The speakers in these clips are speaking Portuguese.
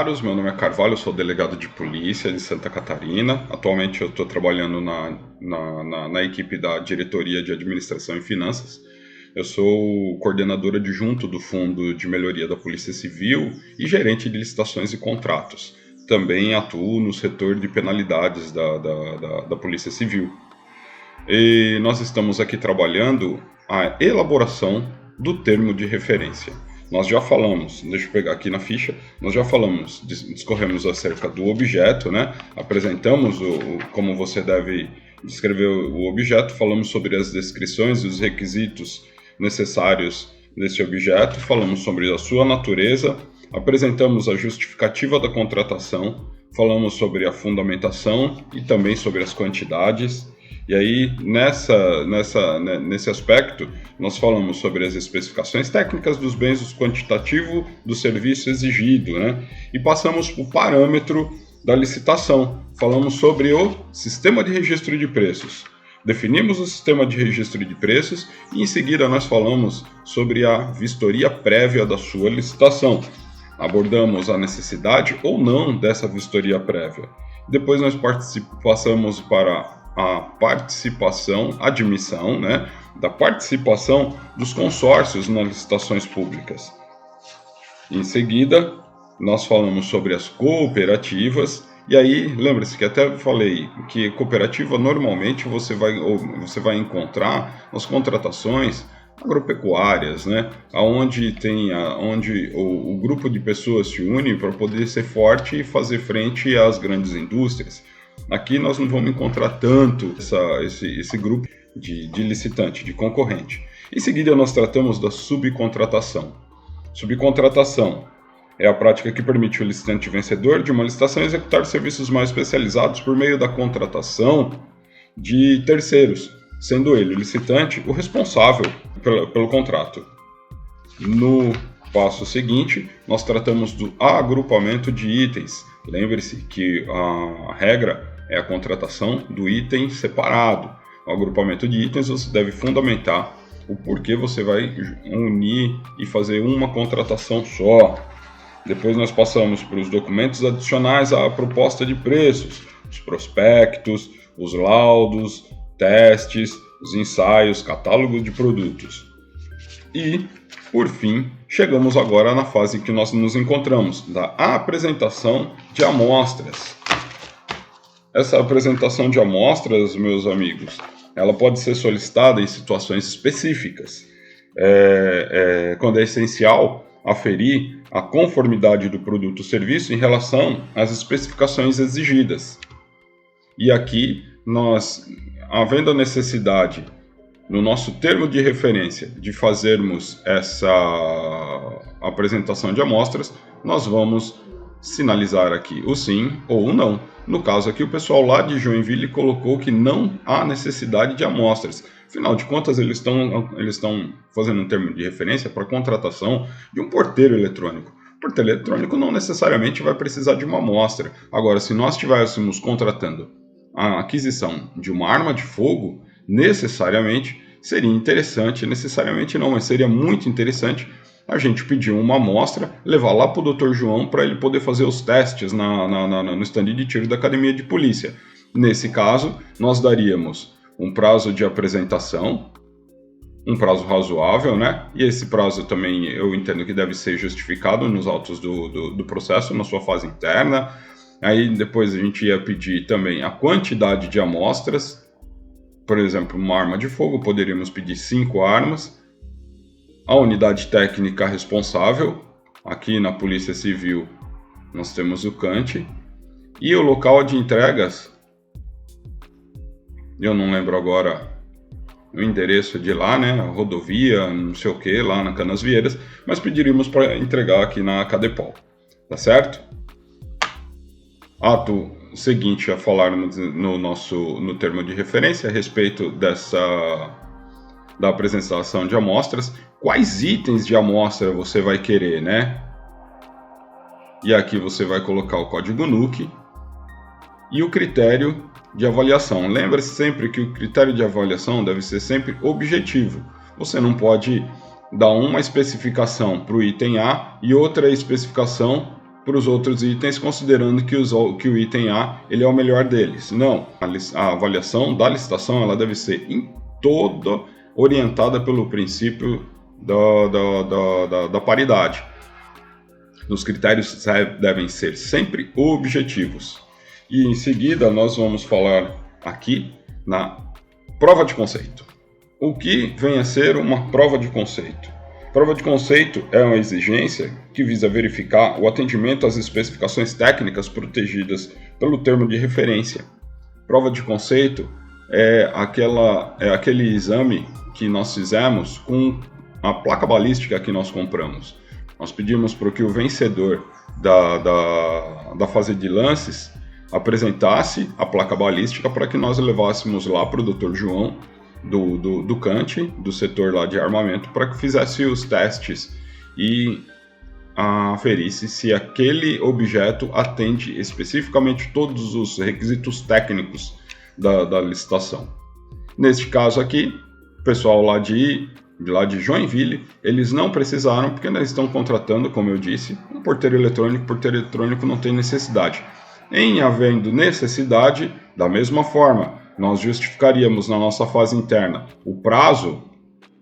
caros, meu nome é Carvalho, eu sou delegado de polícia de Santa Catarina. Atualmente eu estou trabalhando na equipe da Diretoria de Administração e Finanças. Eu sou coordenador adjunto do Fundo de Melhoria da Polícia Civil e gerente de licitações e contratos. Também atuo no setor de penalidades da Polícia Civil. E nós estamos aqui trabalhando a elaboração do termo de referência. Nós já falamos, deixa eu pegar aqui na ficha, nós já falamos, discorremos acerca do objeto, né? Apresentamos como você deve descrever o objeto, falamos sobre as descrições e os requisitos necessários desse objeto, falamos sobre a sua natureza, apresentamos a justificativa da contratação, falamos sobre a fundamentação e também sobre as quantidades. E aí, nesse aspecto, nós falamos sobre as especificações técnicas dos bens, o quantitativo do serviço exigido, né? E passamos para o parâmetro da licitação. Falamos sobre o sistema de registro de preços. Definimos o sistema de registro de preços e, em seguida, nós falamos sobre a vistoria prévia da sua licitação. Abordamos a necessidade ou não dessa vistoria prévia. Depois nós passamos para a participação, admissão, né, da participação dos consórcios nas licitações públicas. Em seguida, nós falamos sobre as cooperativas, e aí, lembre-se que até falei que cooperativa normalmente você vai encontrar nas contratações agropecuárias, né, onde o grupo de pessoas se une para poder ser forte e fazer frente às grandes indústrias. Aqui nós não vamos encontrar tanto esse grupo de licitante, de concorrente. Em seguida, nós tratamos da subcontratação. Subcontratação é a prática que permite o licitante vencedor de uma licitação executar serviços mais especializados por meio da contratação de terceiros, sendo ele, o licitante, o responsável pelo contrato. No passo seguinte, nós tratamos do agrupamento de itens. Lembre-se que a regra é a contratação do item separado. O agrupamento de itens você deve fundamentar o porquê você vai unir e fazer uma contratação só. Depois nós passamos para os documentos adicionais à proposta de preços, os prospectos, os laudos, testes, os ensaios, catálogo de produtos. E, por fim, chegamos agora na fase em que nós nos encontramos, da apresentação de amostras. Essa apresentação de amostras, meus amigos, ela pode ser solicitada em situações específicas, quando é essencial aferir a conformidade do produto ou serviço em relação às especificações exigidas. E aqui, nós, havendo a necessidade, no nosso termo de referência, de fazermos essa apresentação de amostras, nós vamos sinalizar aqui o sim ou o não. No caso aqui, o pessoal lá de Joinville colocou que não há necessidade de amostras. Afinal de contas, eles estão fazendo um termo de referência para a contratação de um porteiro eletrônico. O porteiro eletrônico não necessariamente vai precisar de uma amostra. Agora, se nós estivéssemos contratando a aquisição de uma arma de fogo, necessariamente seria interessante, necessariamente não, mas seria muito interessante a gente pedir uma amostra, levar lá para o Dr. João para ele poder fazer os testes no stand de tiro da Academia de Polícia. Nesse caso, nós daríamos um prazo de apresentação, um prazo razoável, né? E esse prazo também eu entendo que deve ser justificado nos autos do processo, na sua fase interna. Aí depois a gente ia pedir também a quantidade de amostras. Por exemplo, uma arma de fogo, poderíamos pedir 5 armas. A unidade técnica responsável, aqui na Polícia Civil nós temos o CANT. E o local de entregas, eu não lembro agora o endereço de lá, né? A rodovia, não sei o que, lá na Canasvieiras, mas pediríamos para entregar aqui na Cadepol, tá certo? Ato seguinte a falar no termo de referência a respeito da apresentação de amostras, quais itens de amostra você vai querer, né? E aqui você vai colocar o código NUC e o critério de avaliação. Lembre-se sempre que o critério de avaliação deve ser sempre objetivo. Você não pode dar uma especificação para o item A e outra especificação para os outros itens, considerando que o item A ele é o melhor deles. Não, a avaliação da licitação ela deve ser em toda orientada pelo princípio da paridade. Os critérios devem ser sempre objetivos. E em seguida nós vamos falar aqui na prova de conceito. O que vem a ser uma prova de conceito? Prova de conceito é uma exigência que visa verificar o atendimento às especificações técnicas protegidas pelo termo de referência. Prova de conceito é aquele exame que nós fizemos com a placa balística que nós compramos. Nós pedimos para que o vencedor da fase de lances apresentasse a placa balística para que nós levássemos lá para o Dr. João do CANT, do setor lá de armamento, para que fizesse os testes e aferisse se aquele objeto atende especificamente todos os requisitos técnicos da licitação. Neste caso aqui, o pessoal lá de Joinville, eles não precisaram, porque eles estão contratando, como eu disse, um porteiro eletrônico. Porteiro eletrônico não tem necessidade. Em havendo necessidade, da mesma forma, nós justificaríamos na nossa fase interna o prazo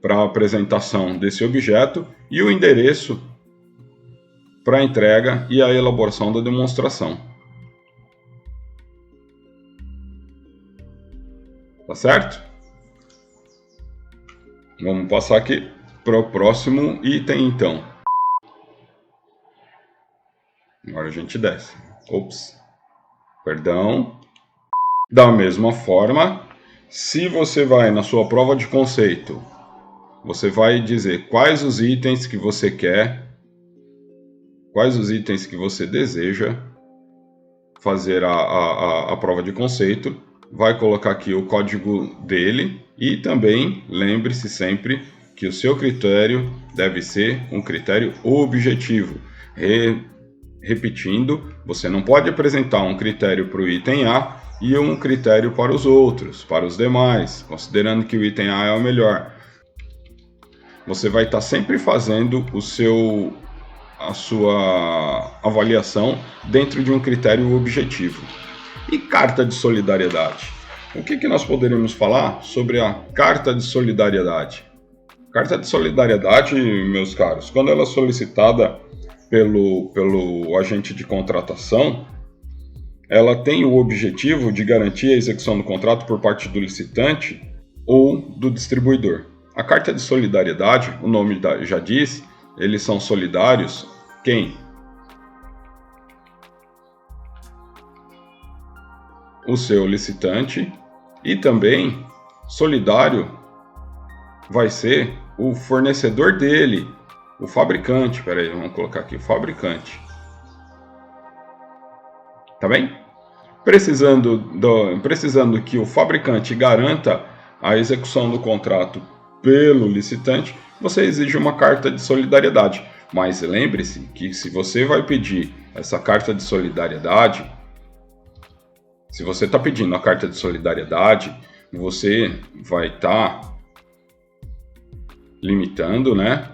para a apresentação desse objeto e o endereço para a entrega e a elaboração da demonstração. Tá certo? Vamos passar aqui para o próximo item, então. Agora a gente desce. Ops. Perdão. Da mesma forma, se você vai na sua prova de conceito, você vai dizer quais os itens que você quer, quais os itens que você deseja fazer a prova de conceito, vai colocar aqui o código dele e também lembre-se sempre que o seu critério deve ser um critério objetivo. Repetindo, você não pode apresentar um critério para o item A e um critério para os outros, para os demais, considerando que o item A é o melhor. Você vai estar sempre fazendo a sua avaliação dentro de um critério objetivo. E carta de solidariedade? O que nós poderíamos falar sobre a carta de solidariedade? Carta de solidariedade, meus caros, quando ela é solicitada pelo agente de contratação, ela tem o objetivo de garantir a execução do contrato por parte do licitante ou do distribuidor. A carta de solidariedade, o nome já diz, eles são solidários. Quem? O seu licitante, e também solidário vai ser o fornecedor dele, o fabricante. Peraí, vamos colocar aqui, o fabricante. Tá bem? Precisando que o fabricante garanta a execução do contrato pelo licitante, você exige uma carta de solidariedade. Mas lembre-se que se você vai pedir essa carta de solidariedade, se você está pedindo a carta de solidariedade, você vai estar limitando, né,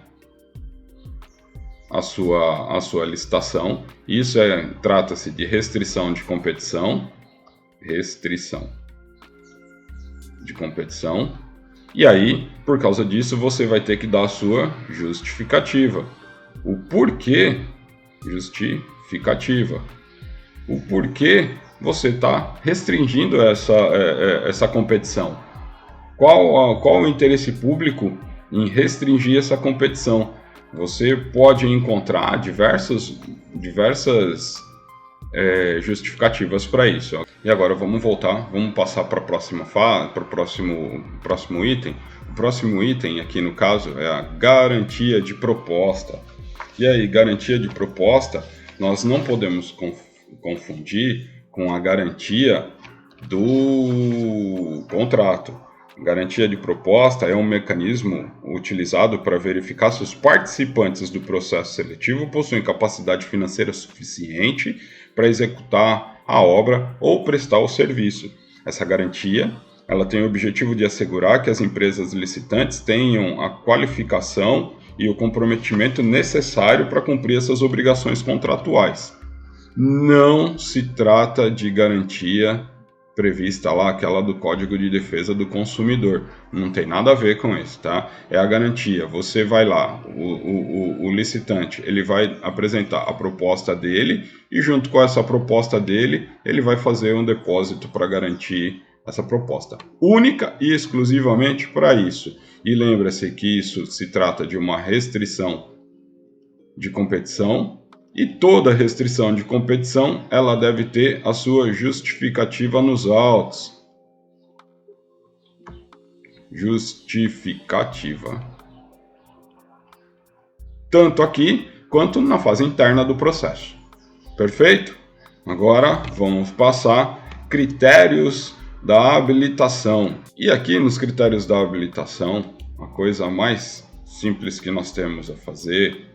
a sua licitação. Isso trata-se de restrição de competição. E aí, por causa disso, você vai ter que dar a sua justificativa. O porquê justificativa. O porquê você está restringindo essa competição. Qual o interesse público em restringir essa competição? Você pode encontrar diversas justificativas para isso. E agora vamos passar para o próximo item. O próximo item aqui no caso é a garantia de proposta. E aí, garantia de proposta, nós não podemos confundir com a garantia do contrato. Garantia de proposta é um mecanismo utilizado para verificar se os participantes do processo seletivo possuem capacidade financeira suficiente para executar a obra ou prestar o serviço. Essa garantia ela tem o objetivo de assegurar que as empresas licitantes tenham a qualificação e o comprometimento necessário para cumprir essas obrigações contratuais. não se trata de garantia prevista lá, aquela do Código de Defesa do Consumidor. Não tem nada a ver com isso, tá? É a garantia. Você vai lá, o licitante, ele vai apresentar a proposta dele e junto com essa proposta dele, ele vai fazer um depósito para garantir essa proposta. Única e exclusivamente para isso. E lembra-se que isso se trata de uma restrição de competição. E toda restrição de competição, ela deve ter a sua justificativa nos autos. Justificativa. Tanto aqui, quanto na fase interna do processo. Perfeito? Agora, vamos passar critérios da habilitação. E aqui nos critérios da habilitação, a coisa mais simples que nós temos a fazer...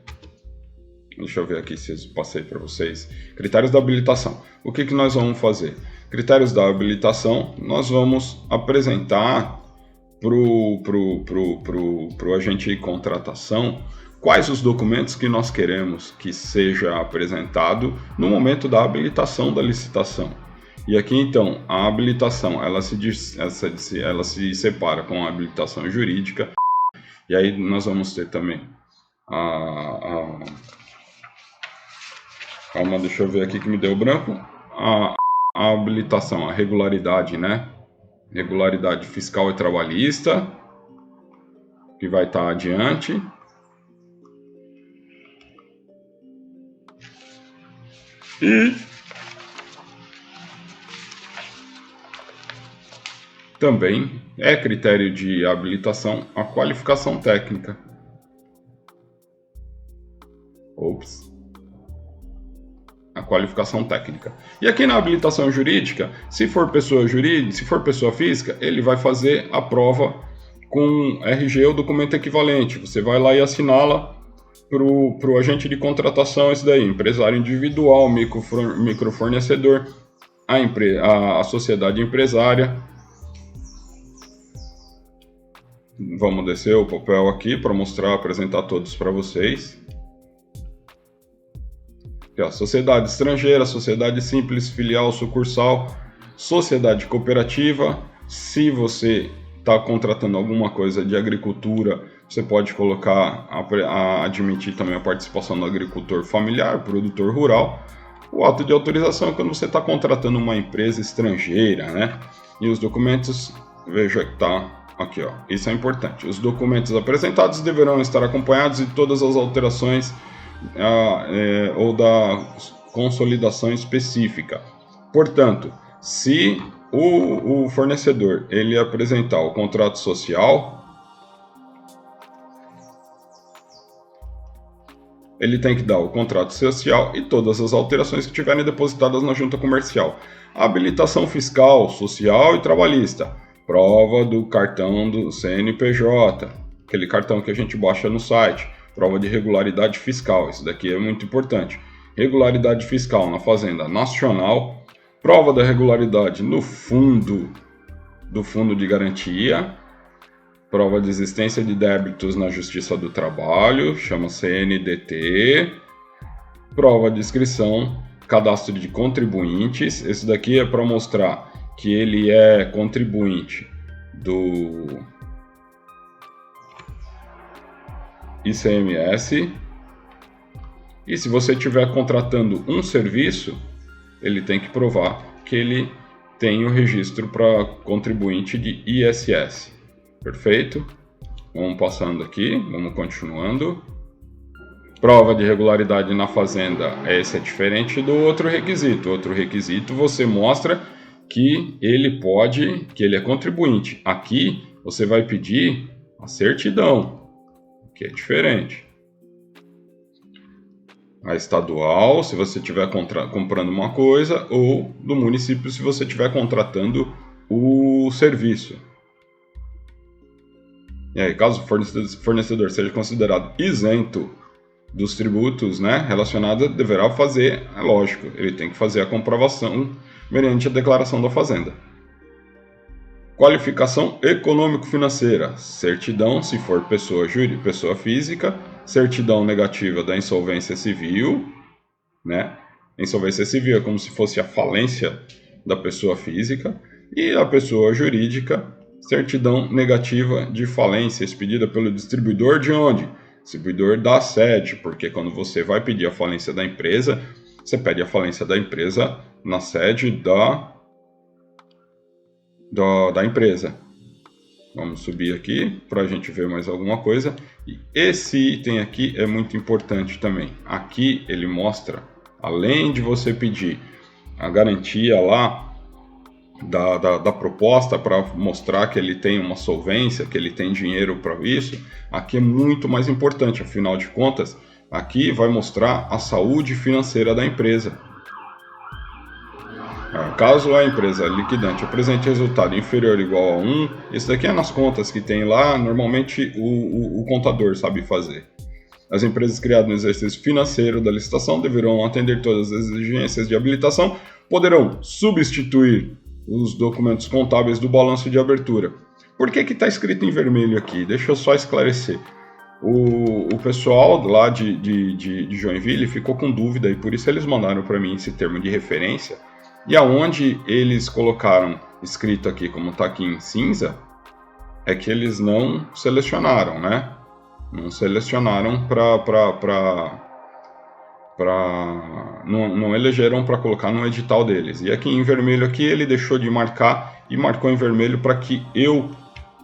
Deixa eu ver aqui se eu passei para vocês. Critérios da habilitação. O que nós vamos fazer? Critérios da habilitação, nós vamos apresentar pro agente de contratação quais os documentos que nós queremos que seja apresentado no momento da habilitação da licitação. E aqui então, a habilitação, ela se separa com a habilitação jurídica. E aí nós vamos ter também Calma, deixa eu ver aqui que me deu branco. A habilitação, a regularidade, né? Regularidade fiscal e trabalhista, que vai estar adiante. E também é critério de habilitação a qualificação técnica. A qualificação técnica. E aqui na habilitação jurídica, se for pessoa jurídica, se for pessoa física, ele vai fazer a prova com RG ou documento equivalente. Você vai lá e assinala para o agente de contratação esse daí, empresário individual, microfornecedor, a sociedade empresária. Vamos descer o papel aqui para apresentar todos para vocês. Sociedade estrangeira, sociedade simples, filial, sucursal, sociedade cooperativa. Se você está contratando alguma coisa de agricultura, você pode colocar, admitir também a participação do agricultor familiar, produtor rural. O ato de autorização é quando você está contratando uma empresa estrangeira, né? E os documentos, veja que está aqui, ó. Isso é importante. Os documentos apresentados deverão estar acompanhados de todas as alterações ou da consolidação específica. Portanto, se o fornecedor ele apresentar o contrato social, ele tem que dar o contrato social e todas as alterações que tiverem depositadas na junta comercial. Habilitação fiscal, social e trabalhista. Prova do cartão do CNPJ, aquele cartão que a gente baixa no site. Prova de regularidade fiscal, isso daqui é muito importante. Regularidade fiscal na Fazenda Nacional. Prova da regularidade no fundo de garantia. Prova de existência de débitos na Justiça do Trabalho, chama CNDT. Prova de inscrição, cadastro de contribuintes. Esse daqui é para mostrar que ele é contribuinte do ICMS. E se você estiver contratando um serviço, ele tem que provar que ele tem o registro para contribuinte de ISS. Perfeito? Vamos passando aqui, vamos continuando. Prova de regularidade na fazenda, esse é diferente do outro requisito. Outro requisito você mostra que ele é contribuinte. Aqui você vai pedir a certidão, que é diferente. A estadual, se você estiver comprando uma coisa, ou do município, se você estiver contratando o serviço. E aí, caso o fornecedor seja considerado isento dos tributos, né, relacionados, deverá fazer, é lógico, ele tem que fazer a comprovação mediante a declaração da fazenda. Qualificação econômico-financeira, certidão se for pessoa física, certidão negativa da insolvência civil, né? Insolvência civil é como se fosse a falência da pessoa física, e a pessoa jurídica, certidão negativa de falência expedida pelo distribuidor de onde? Distribuidor da sede, porque quando você vai pedir a falência da empresa, você pede a falência da empresa na sede da empresa. Vamos subir aqui para a gente ver mais alguma coisa. E esse item aqui é muito importante também. Aqui ele mostra, além de você pedir a garantia lá da proposta para mostrar que ele tem uma solvência, que ele tem dinheiro para isso, aqui é muito mais importante. Afinal de contas, aqui vai mostrar a saúde financeira da empresa. Caso a empresa liquidante apresente resultado inferior ou igual a 1, isso daqui é nas contas que tem lá, normalmente o contador sabe fazer. As empresas criadas no exercício financeiro da licitação deverão atender todas as exigências de habilitação, poderão substituir os documentos contábeis do balanço de abertura. Por que está escrito em vermelho aqui? Deixa eu só esclarecer. O pessoal lá de Joinville ficou com dúvida e por isso eles mandaram para mim esse termo de referência. E aonde eles colocaram escrito aqui, como está aqui em cinza, é que eles não selecionaram, né? Não selecionaram não elegeram para colocar no edital deles. E aqui em vermelho aqui ele deixou de marcar e marcou em vermelho para que eu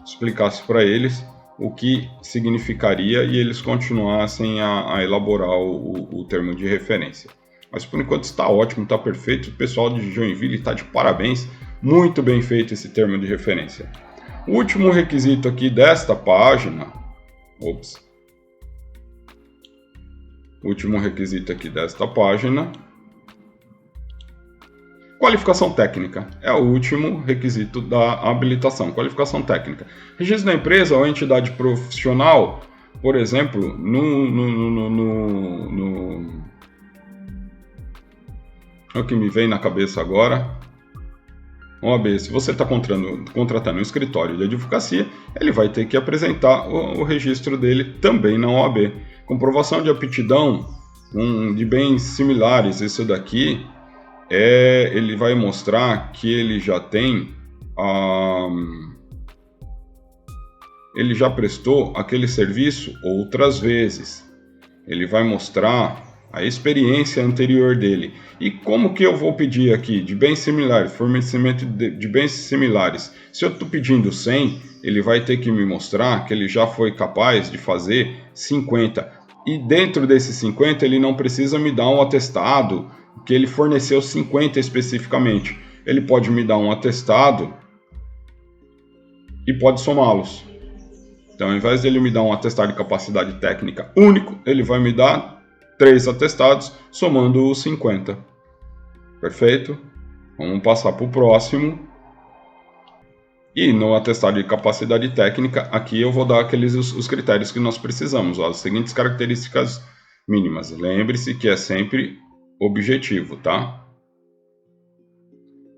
explicasse para eles o que significaria e eles continuassem a elaborar o termo de referência. Mas por enquanto está ótimo, está perfeito. O pessoal de Joinville está de parabéns. Muito bem feito esse termo de referência. O último requisito aqui desta página. O último requisito aqui desta página. Qualificação técnica. É o último requisito da habilitação. Qualificação técnica. Registro da empresa ou entidade profissional, por exemplo, o que me vem na cabeça agora, OAB, se você está contratando um escritório de advocacia, ele vai ter que apresentar o registro dele também na OAB. Comprovação de aptidão de bens similares, isso daqui, ele vai mostrar que ele já tem, ele já prestou aquele serviço outras vezes. Ele vai mostrar a experiência anterior dele. E como que eu vou pedir aqui de bens similares, fornecimento de bens similares? Se eu estou pedindo 100, ele vai ter que me mostrar que ele já foi capaz de fazer 50. E dentro desses 50, ele não precisa me dar um atestado que ele forneceu 50 especificamente. Ele pode me dar um atestado e pode somá-los. Então, ao invés de ele me dar um atestado de capacidade técnica único, ele vai me dar 3 atestados, somando os 50. Perfeito? Vamos passar para o próximo. E no atestado de capacidade técnica, aqui eu vou dar os critérios que nós precisamos. Ó, as seguintes características mínimas. Lembre-se que é sempre objetivo, tá?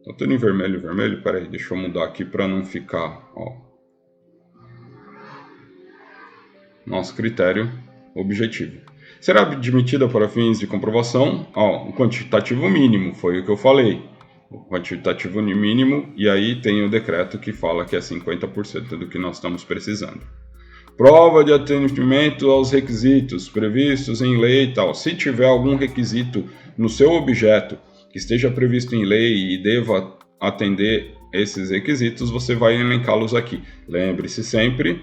Tá tudo em vermelho, vermelho. Peraí, deixa eu mudar aqui para não ficar... Ó. Nosso critério objetivo. Será admitida para fins de comprovação, o quantitativo mínimo, foi o que eu falei. O quantitativo mínimo, e aí tem o decreto que fala que é 50% do que nós estamos precisando. Prova de atendimento aos requisitos previstos em lei e tal. Se tiver algum requisito no seu objeto que esteja previsto em lei e deva atender esses requisitos, você vai elencá-los aqui. Lembre-se sempre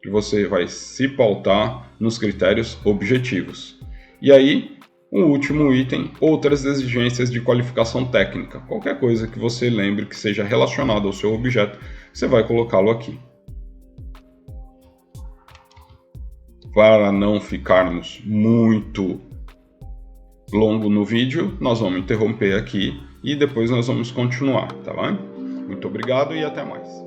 que você vai se pautar nos critérios objetivos. E aí, o último item, outras exigências de qualificação técnica. Qualquer coisa que você lembre que seja relacionada ao seu objeto, você vai colocá-lo aqui. Para não ficarmos muito longo no vídeo, nós vamos interromper aqui e depois nós vamos continuar, tá bom? Muito obrigado e até mais.